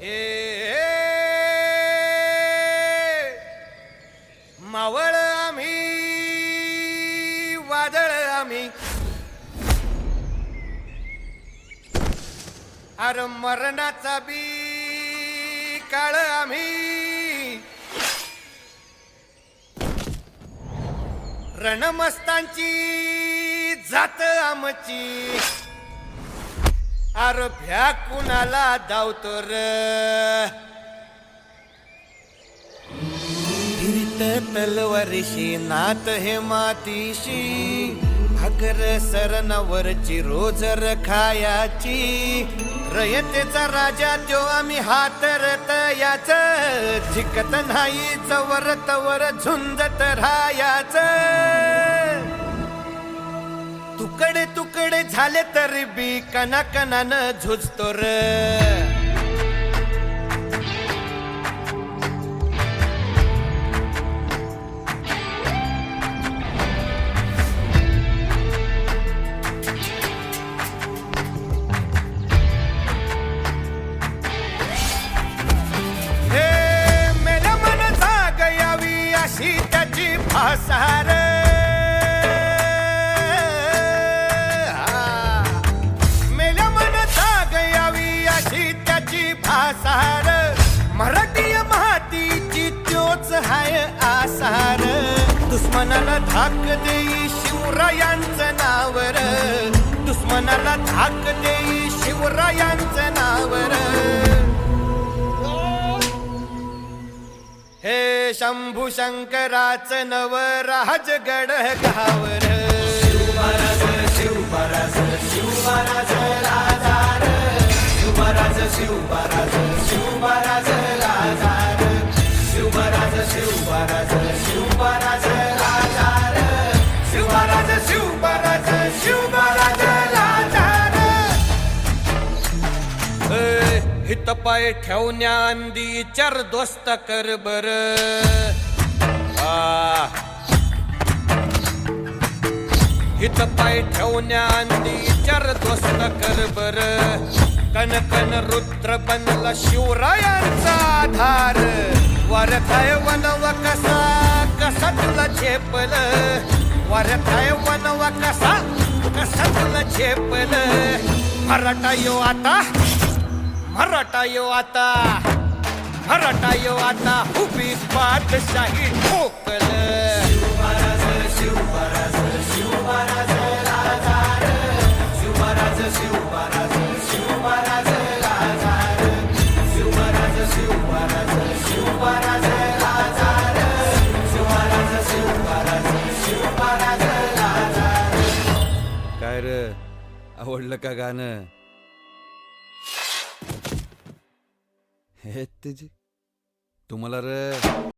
ए मावळ आम्ही वादळ आम्ही अरे मरणाचा बी काळ आम्ही रणमस्तांची जात आमची अरे भ्या कुणाला धावतो र फिरित तलवारीशी नात हे मातीशी भाकर सरणावरची रोज खायाची रयतेचा राजा त्यो आम्ही हातरत याच झिकत नाही जवर तवर झुंजत राहायाच तुकडे तुकडे झाले तरी बी कणाकणानं झुजतो र मेल्या मन जाग यावी अशी त्याची भासार आसार मराठी मातीची त्योच हाय आसार दुश्मनाला धाक देई शिवरायांचं नावर दुश्मनाला धाक देई शिवरायांचं नावर हे शंभू शंकराचं नव राजगड गावर शिवमहाराज शिवमहाराज शिवमहाराज राजार शिवमहाराज शिवमहाराज शिवमहाराज राजार शिवमहाराज शिवमहाराज शिवमहाराज राजार शिवमहाराज शिवमहाराज शिवमहाराज राजार हित पाय ठेवण्या अंदी चार दोस्त कर बर हित पाय ठेवण्या अंदी चार दोस्त कर बर कन कन रुद्र बनला शिवरायांचा आधार वर काय वनवा कसा कसा तुला झेपल वर काय वनवा कसा कसा तुला झेपल मराठा यो आता मराठा यो आता मराठा यो आता उभी बादशाही ठोकल शिवमहाराज शिवमहाराज शिवमहाराज राजार शिवमहाराज शिवमहाराज शिवमहाराज राजार शिवमहाराज शिवमहाराज शिवमहाराज राजार शिवमहाराज शिवमहाराज शिवमहाराज राजार काय रे आवडलं का गाणं हे तुझी तुम्हाला रे